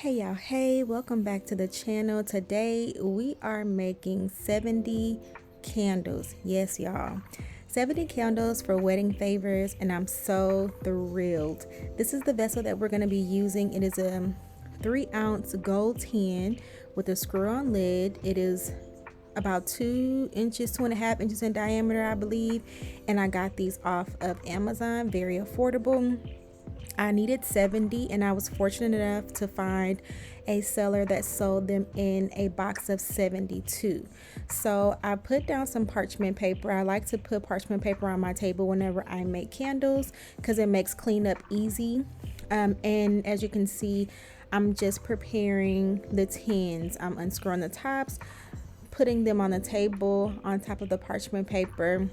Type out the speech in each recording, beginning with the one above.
Hey y'all, hey, welcome back to the channel. Today we are making 70 candles. Yes, y'all, 70 candles for wedding favors, and I'm so thrilled. This is the vessel that we're going to be using. It is a 3-ounce gold tin with a screw-on lid. It is about 2 inches, 2.5 inches in diameter, I believe, and I got these off of Amazon. Very affordable. I needed 70, and I was fortunate enough to find a seller that sold them in a box of 72. So I put down some parchment paper. I like to put parchment paper on my table whenever I make candles because it makes cleanup easy. And as you can see, I'm just preparing the tins. I'm unscrewing the tops, putting them on the table on top of the parchment paper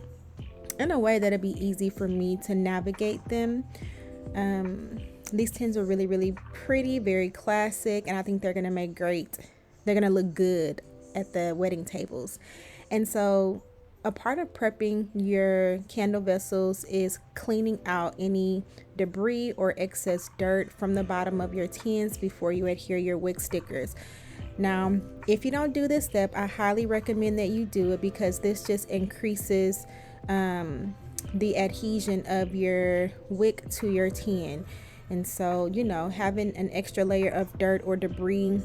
in a way that'll be easy for me to navigate them. These tins are really pretty, very classic, and I think they're gonna make great, they're gonna look good at the wedding tables. And so a part of prepping your candle vessels is cleaning out any debris or excess dirt from the bottom of your tins before you adhere your wick stickers. Now, if you don't do this step, I highly recommend that you do it because this just increases the adhesion of your wick to your tin. And so, you know, having an extra layer of dirt or debris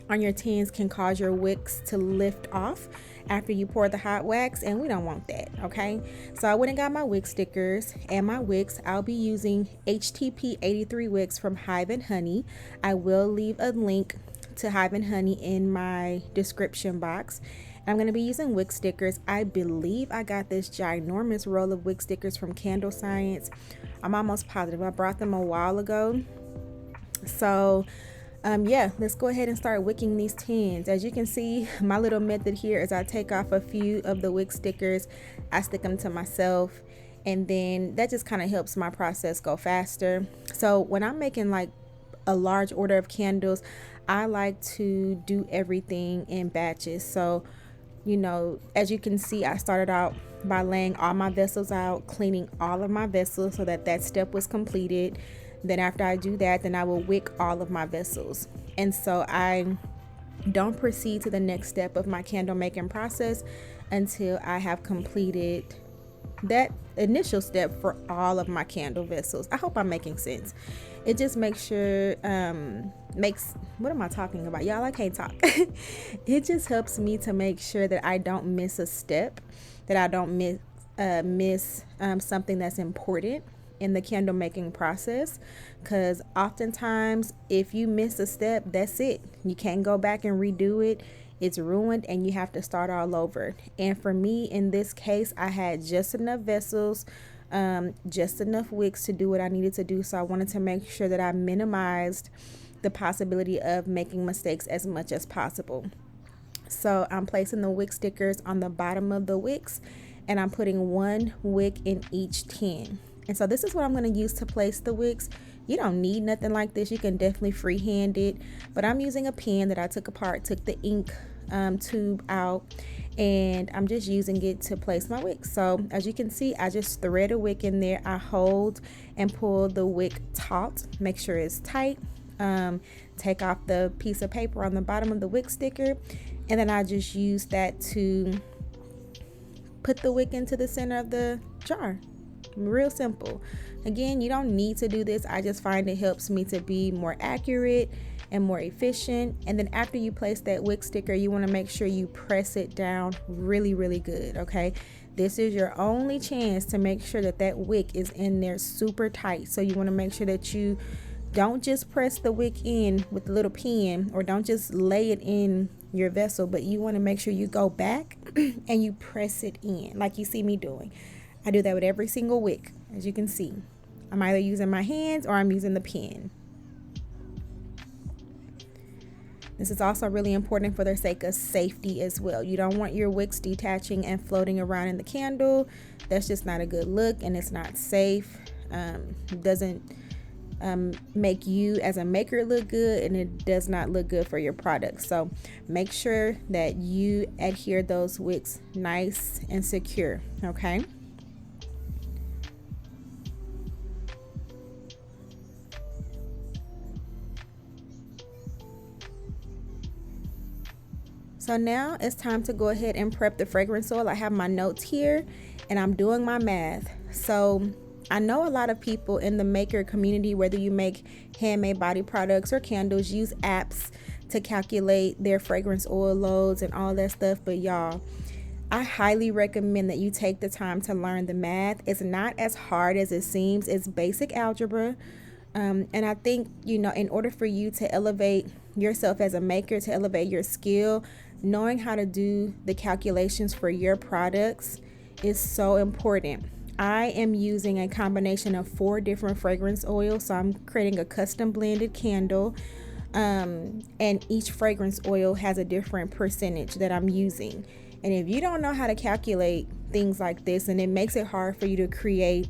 on your tins can cause your wicks to lift off after you pour the hot wax, and we don't want that. Okay, so I went and got my wick stickers and my wicks. I'll be using HTP 83 wicks from Hive and Honey. I will leave a link to Hive and Honey in my description box. I'm going to be using wick stickers. I believe I got this ginormous roll of wick stickers from Candle Science. I'm almost positive I brought them a while ago. So yeah, let's go ahead and start wicking these tins. As you can see, my little method here is I take off a few of the wick stickers, I stick them to myself, and then that just kind of helps my process go faster. So when I'm making like a large order of candles, I like to do everything in batches. So, you know, as you can see, I started out by laying all my vessels out, cleaning all of my vessels so that that step was completed. Then after I do that, then I will wick all of my vessels. And so I don't proceed to the next step of my candle making process until I have completed that initial step for all of my candle vessels. I hope I'm making sense. It just makes sure what am I talking about, y'all? I can't talk. It just helps me to make sure that I don't miss a step, that I don't miss something that's important in the candle making process, because oftentimes if you miss a step, that's it. You can't go back and redo it. It's ruined and you have to start all over. And for me, in this case, I had just enough vessels, just enough wicks to do what I needed to do. So I wanted to make sure that I minimized the possibility of making mistakes as much as possible. So I'm placing the wick stickers on the bottom of the wicks, and I'm putting one wick in each tin. And so this is what I'm going to use to place the wicks. You don't need nothing like this. You can definitely freehand it, but I'm using a pen that I took apart, took the ink tube out, and I'm just using it to place my wick. So as you can see, I just thread a wick in there. I hold and pull the wick taut, make sure it's tight. Take off the piece of paper on the bottom of the wick sticker, and then I just use that to put the wick into the center of the jar. Real simple. Again, you don't need to do this. I just find it helps me to be more accurate and more efficient. And then after you place that wick sticker, you want to make sure you press it down really good. Okay, this is your only chance to make sure that that wick is in there super tight. So you want to make sure that you don't just press the wick in with the little pen, or don't just lay it in your vessel, but you want to make sure you go back and you press it in like you see me doing. I do that with every single wick. As you can see, I'm either using my hands or I'm using the pen. This is also really important for the sake of safety as well. You don't want your wicks detaching and floating around in the candle. That's just not a good look, and it's not safe. It doesn't make you as a maker look good, and it does not look good for your product. So make sure that you adhere those wicks nice and secure. Okay. So now it's time to go ahead and prep the fragrance oil. I have my notes here and I'm doing my math. So I know a lot of people in the maker community, whether you make handmade body products or candles, use apps to calculate their fragrance oil loads and all that stuff. But y'all, I highly recommend that you take the time to learn the math. It's not as hard as it seems. It's basic algebra. And I think, you know, in order for you to elevate yourself as a maker, to elevate your skill, knowing how to do the calculations for your products is so important. I am using a combination of 4 different fragrance oils. So I'm creating a custom blended candle. And each fragrance oil has a different percentage that I'm using. And if you don't know how to calculate things like this, and it makes it hard for you to create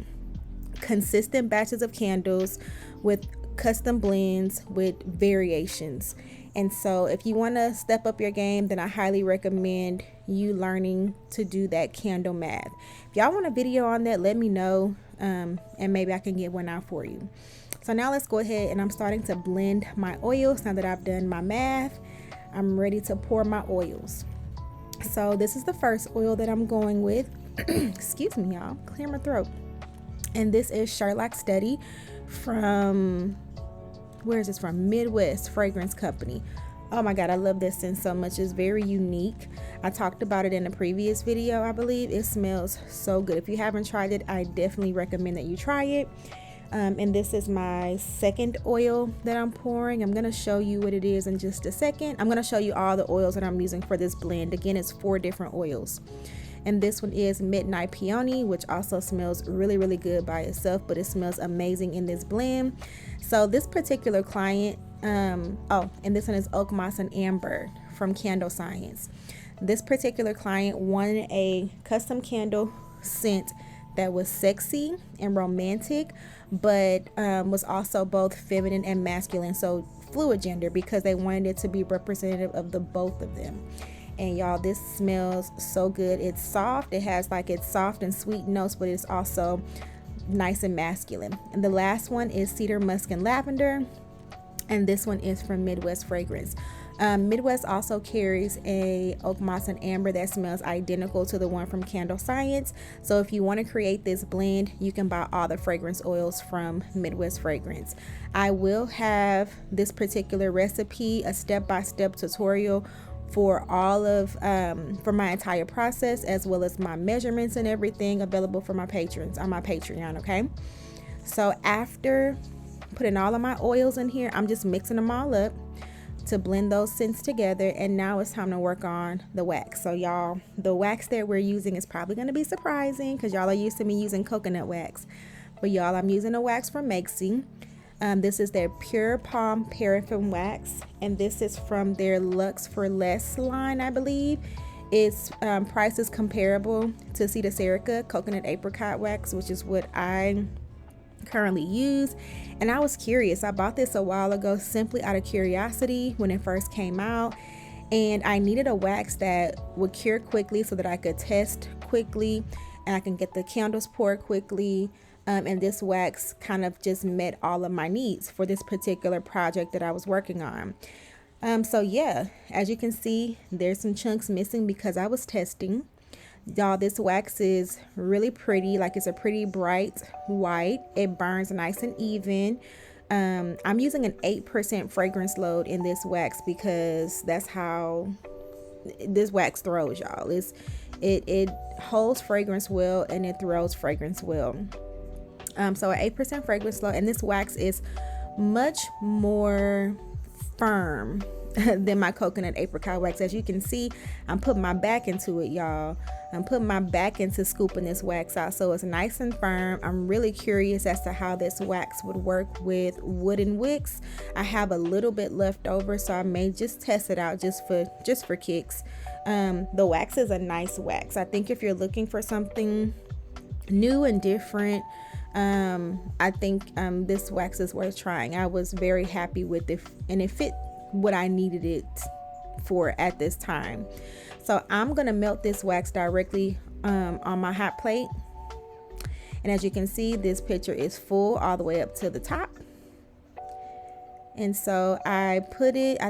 consistent batches of candles with custom blends with variations. And so if you want to step up your game, then I highly recommend you learning to do that candle math. If y'all want a video on that, let me know, and maybe I can get one out for you. So now let's go ahead and I'm starting to blend my oils. Now that I've done my math, I'm ready to pour my oils. So this is the first oil that I'm going with. Excuse me, y'all, clear my throat. And this is Sherlock Study from, where is this from? Midwest Fragrance Company. Oh my God, I love this scent so much. It's very unique. I talked about it in a previous video, I believe. It smells so good. If you haven't tried it, I definitely recommend that you try it. And this is my second oil that I'm pouring. I'm going to show you what it is in just a second. I'm going to show you all the oils that I'm using for this blend. Again, it's 4 different oils. And this one is Midnight Peony, which also smells really, really good by itself, but it smells amazing in this blend. So this particular client, and this one is Oakmoss and Amber from Candle Science. This particular client wanted a custom candle scent that was sexy and romantic, but was also both feminine and masculine, so fluid gender, because they wanted it to be representative of the both of them. And y'all, this smells so good. It's soft. It has like its soft and sweet notes, but it's also nice and masculine. And the last one is Cedar Musk and Lavender, and this one is from Midwest Fragrance. Midwest also carries a Oakmoss and Amber that smells identical to the one from Candle Science. So if you want to create this blend, you can buy all the fragrance oils from Midwest Fragrance. I will have this particular recipe, a step-by-step tutorial for all of for my entire process, as well as my measurements and everything, available for my patrons on my Patreon. Okay, so after putting all of my oils in here, I'm just mixing them all up to blend those scents together. And now it's time to work on the wax. So y'all, the wax that we're using is probably going to be surprising because y'all are used to me using coconut wax, but y'all, I'm using a wax from Makesy. This is their Pure Palm Paraffin Wax, and this is from their Luxe for Less line, I believe. Its price is comparable to Cedarwood Coconut Apricot Wax, which is what I currently use. And I was curious. I bought this a while ago simply out of curiosity when it first came out, and I needed a wax that would cure quickly so that I could test quickly and I can get the candles poured quickly. And this wax kind of just met all of my needs for this particular project that I was working on. So yeah, as you can see, there's some chunks missing because I was testing. Y'all, this wax is really pretty. Like, it's a pretty bright white. It burns nice and even. I'm using an 8% fragrance load in this wax because that's how this wax throws, y'all. It holds fragrance well and it throws fragrance well. So an 8% fragrance load, and this wax is much more firm than my coconut apricot wax. As you can see, I'm putting my back into it, y'all. I'm putting my back into scooping this wax out, so it's nice and firm. I'm really curious as to how this wax would work with wooden wicks. I have a little bit left over, so I may just test it out just for kicks. The wax is a nice wax. I think if you're looking for something new and different, I think this wax is worth trying. I was very happy with it, and it fit what I needed it for at this time. So I'm gonna melt this wax directly on my hot plate, and as you can see, this pitcher is full all the way up to the top. And so I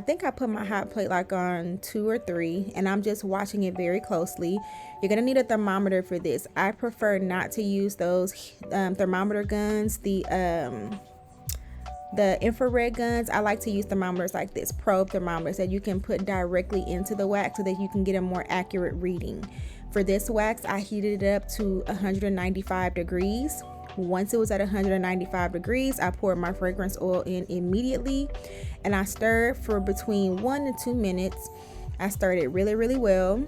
think I put my hot plate like on 2 or 3, and I'm just watching it very closely. You're gonna need a thermometer for this. I prefer not to use those thermometer guns, the infrared guns. I like to use thermometers like this, probe thermometers that you can put directly into the wax so that you can get a more accurate reading. For this wax, I heated it up to 195 degrees. Once it was at 195 degrees, I poured my fragrance oil in immediately, and I stirred for between 1 to 2 minutes. I stirred it really, really well.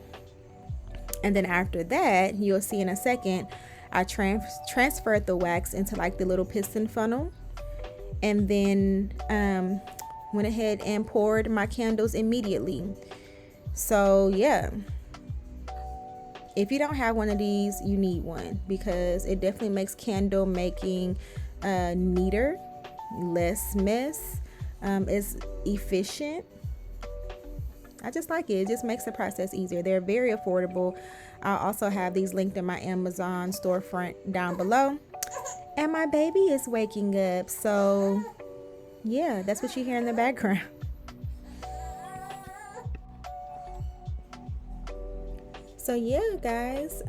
And then after that, you'll see in a second, I transferred the wax into like the little piston funnel, and then went ahead and poured my candles immediately. So yeah, if you don't have one of these, you need one, because it definitely makes candle making neater, less mess. It's efficient. I just like it. It just makes the process easier. They're very affordable. I'll also have these linked in my Amazon storefront down below. And my baby is waking up, so yeah, that's what you hear in the background. So yeah, guys,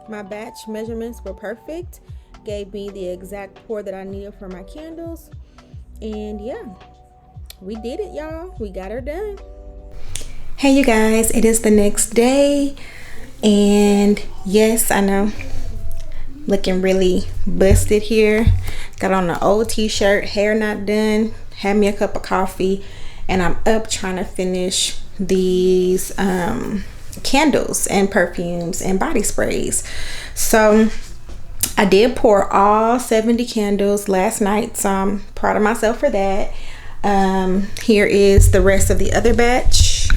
my batch measurements were perfect. Gave me the exact pour that I needed for my candles. And yeah, we did it, y'all. We got her done. Hey, you guys, it is the next day. And yes, I know, looking really busted here. Got on an old t-shirt, hair not done, had me a cup of coffee, and I'm up trying to finish these candles and perfumes and body sprays. So I did pour all 70 candles last night, so I'm proud of myself for that. Here is the rest of the other batch.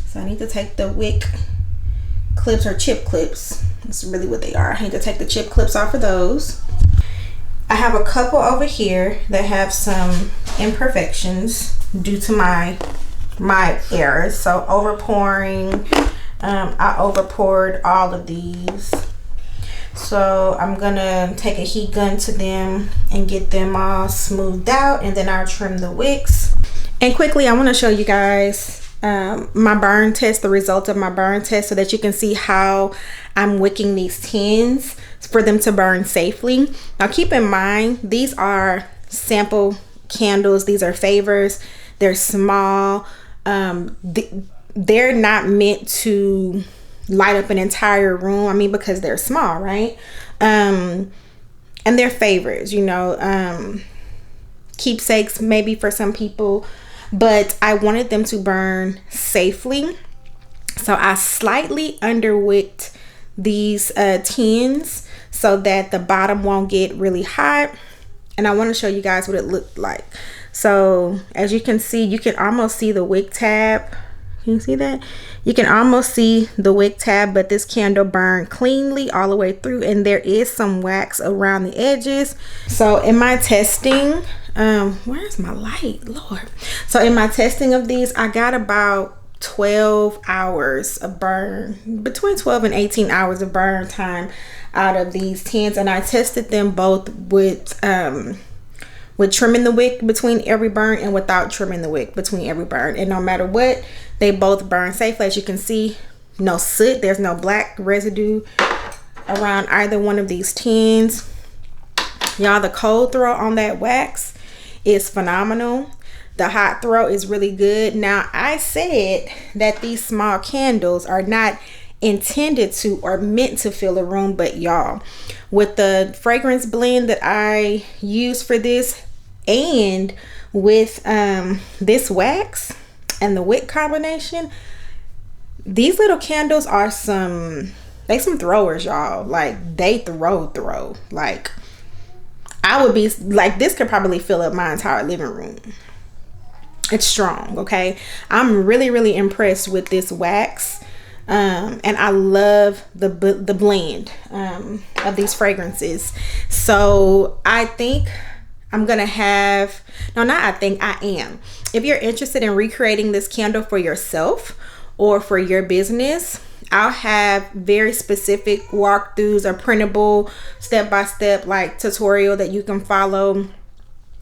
So I need to take the wick clips, or chip clips. That's really what they are. I need to take the chip clips off of those. I have a couple over here that have some imperfections due to my errors. So over pouring, I over poured all of these. So I'm gonna take a heat gun to them and get them all smoothed out, and then I'll trim the wicks. And quickly, I want to show you guys my burn test, the result of my burn test, so that you can see how I'm wicking these tins for them to burn safely. Now keep in mind, these are sample candles. These are favors. They're small. They're not meant to light up an entire room. I mean, because they're small, right? And they're favors, you know, keepsakes maybe for some people, but I wanted them to burn safely. So I slightly underwicked these tins so that the bottom won't get really hot. And I want to show you guys what it looked like. So as you can see, you can almost see the wick tab. Can you see that? You can almost see the wick tab, but this candle burned cleanly all the way through, and there is some wax around the edges. So in my testing, where's my light, Lord? So in my testing of these, I got about 12 hours of burn, between 12 and 18 hours of burn time out of these tins, and I tested them both with trimming the wick between every burn and without trimming the wick between every burn. And no matter what, they both burn safely. As you can see, no soot, there's no black residue around either one of these tins. Y'all, the cold throw on that wax is phenomenal. The hot throw is really good. Now, I said that these small candles are not intended to or meant to fill a room, but y'all, with the fragrance blend that I use for this, and with this wax and the wick combination, these little candles are some throwers, y'all. Like, they throw. Like, I would be like, this could probably fill up my entire living room. It's strong, okay? I'm really impressed with this wax. And I love the blend of these fragrances. So I think I'm gonna have, no, not I think, I am. If you're interested in recreating this candle for yourself or for your business, I'll have very specific walkthroughs or printable step-by-step like tutorial that you can follow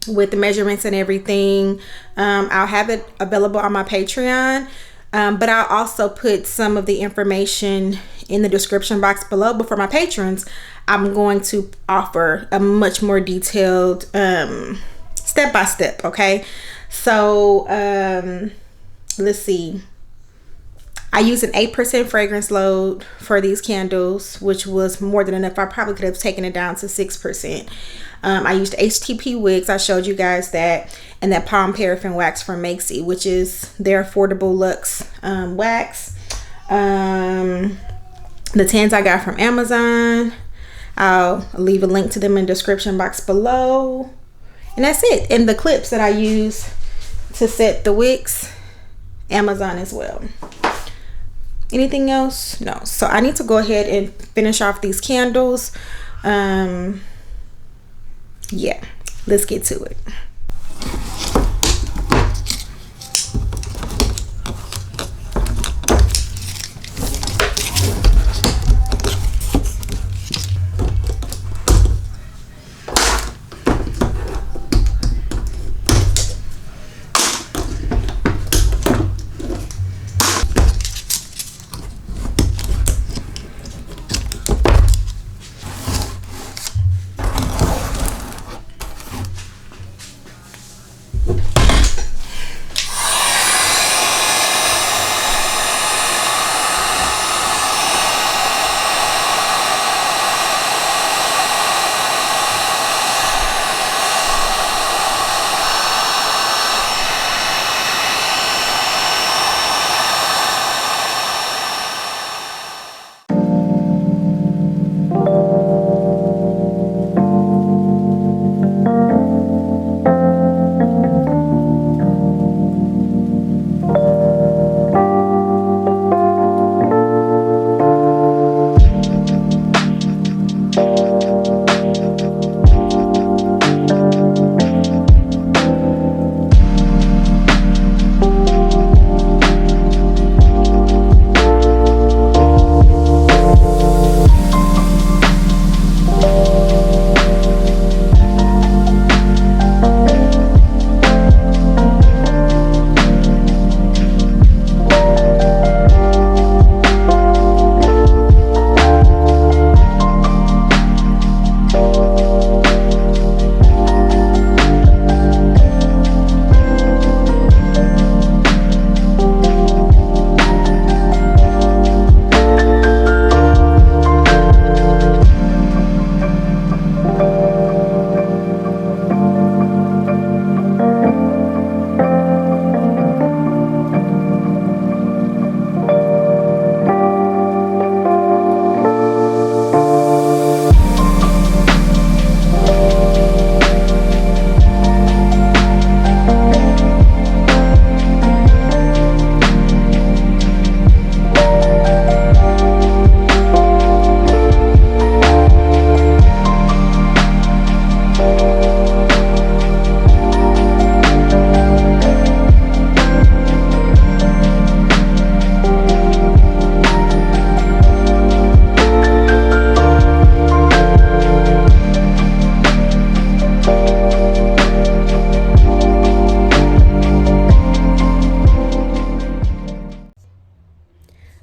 with the measurements and everything. I'll have it available on my Patreon, but I'll also put some of the information in the description box below. But for my patrons, I'm going to offer a much more detailed step-by-step. Okay, so let's see. I used an 8% fragrance load for these candles, which was more than enough. I probably could have taken it down to 6%. I used HTP wicks. I showed you guys that. And that palm paraffin wax from Makesy, which is their affordable luxe wax. The tins I got from Amazon. I'll leave a link to them in the description box below. And that's it. And the clips that I use to set the wicks, Amazon as well. Anything else? No. So I need to go ahead and finish off these candles. Yeah, let's get to it.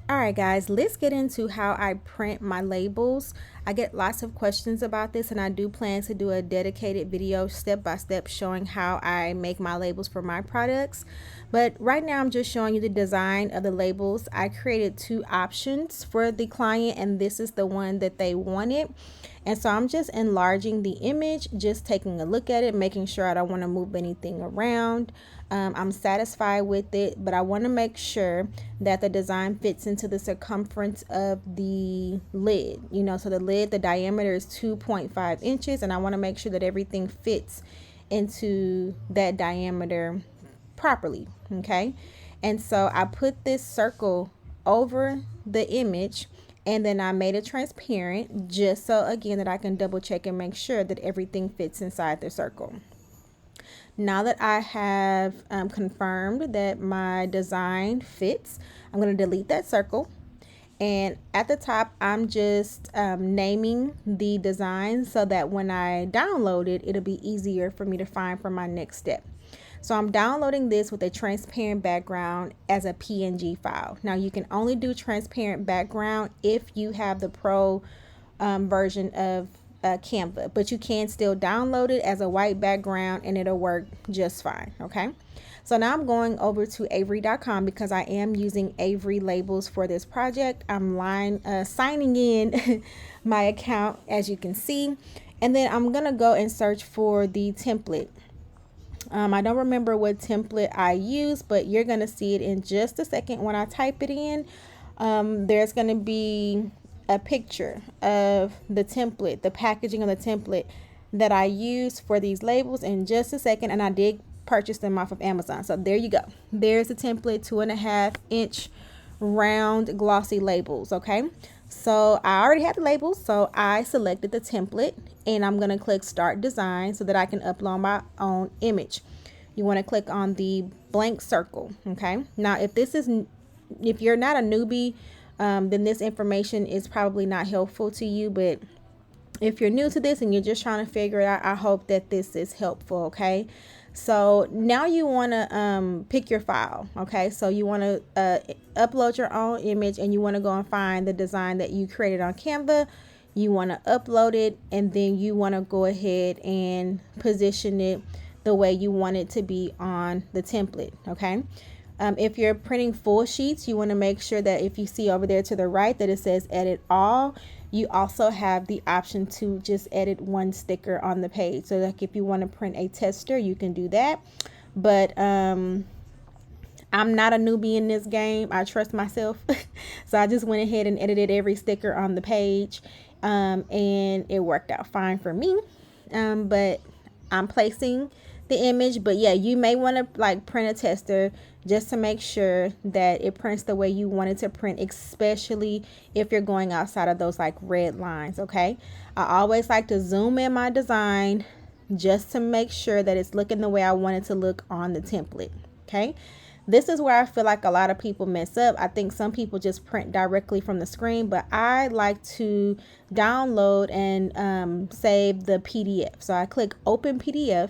Alright guys, let's get into how I print my labels. I get lots of questions about this, and I do plan to do a dedicated video step by step showing how I make my labels for my products. But right now I'm just showing you the design of the labels. I created two options for the client, and this is the one that they wanted. And so I'm just enlarging the image, just taking a look at it, making sure I don't want to move anything around. I'm satisfied with it, but I want to make sure that the design fits into the circumference of the lid. You know, so the lid, the diameter is 2.5 inches, and I want to make sure that everything fits into that diameter properly. Okay, and so I put this circle over the image, and then I made it transparent just so again that I can double check and make sure that everything fits inside the circle. Now that I have confirmed that my design fits, I'm going to delete that circle, And at the top, I'm just naming the design so that when I download it, it'll be easier for me to find for my next step. So I'm downloading this with a transparent background as a PNG file. Now you can only do transparent background if you have the pro version of Canva, but you can still download it as a white background and it'll work just fine. Okay. So now I'm going over to Avery.com because I am using Avery labels for this project. I'm signing in my account, as you can see, and then I'm gonna go and search for the template. I don't remember what template I use, but you're gonna see it in just a second when I type it in. There's gonna be a picture of the template, the packaging of the template that I use for these labels in just a second, and I did purchase them off of Amazon. So there you go. There's the template, 2.5-inch round glossy labels. Okay, so I already had the labels, so I selected the template and I'm gonna click start design so that I can upload my own image. You want to click on the blank circle. Okay, now if you're not a newbie, then this information is probably not helpful to you, but if you're new to this and you're just trying to figure it out, I hope that this is helpful. Okay, so now you want to pick your file. Okay, so you want to upload your own image and you want to go and find the design that you created on Canva. You want to upload it and then you want to go ahead and position it the way you want it to be on the template. Okay, if you're printing full sheets, you want to make sure that if you see over there to the right that it says edit all, you also have the option to just edit one sticker on the page. So like if you want to print a tester, you can do that. But I'm not a newbie in this game. I trust myself. So I just went ahead and edited every sticker on the page. And it worked out fine for me. But I'm placing the image, but yeah, you may want to like print a tester just to make sure that it prints the way you want it to print, especially if you're going outside of those like red lines. Okay, I always like to zoom in my design just to make sure that it's looking the way I want it to look on the template. Okay, this is where I feel like a lot of people mess up. I think some people just print directly from the screen, but I like to download and save the PDF. So I click open PDF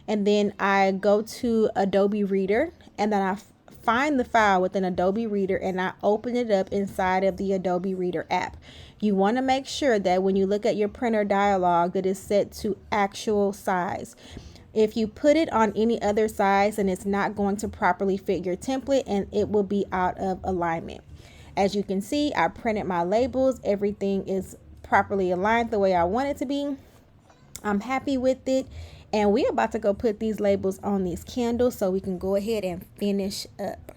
and then I go to Adobe Reader and then I find the file within Adobe Reader and I open it up inside of the Adobe Reader app. You want to make sure that when you look at your printer dialog that it's set to actual size. If you put it on any other size, and it's not going to properly fit your template and it will be out of alignment. As you can see, I printed my labels. Everything is properly aligned the way I want it to be. I'm happy with it. And we're about to go put these labels on these candles so we can go ahead and finish up.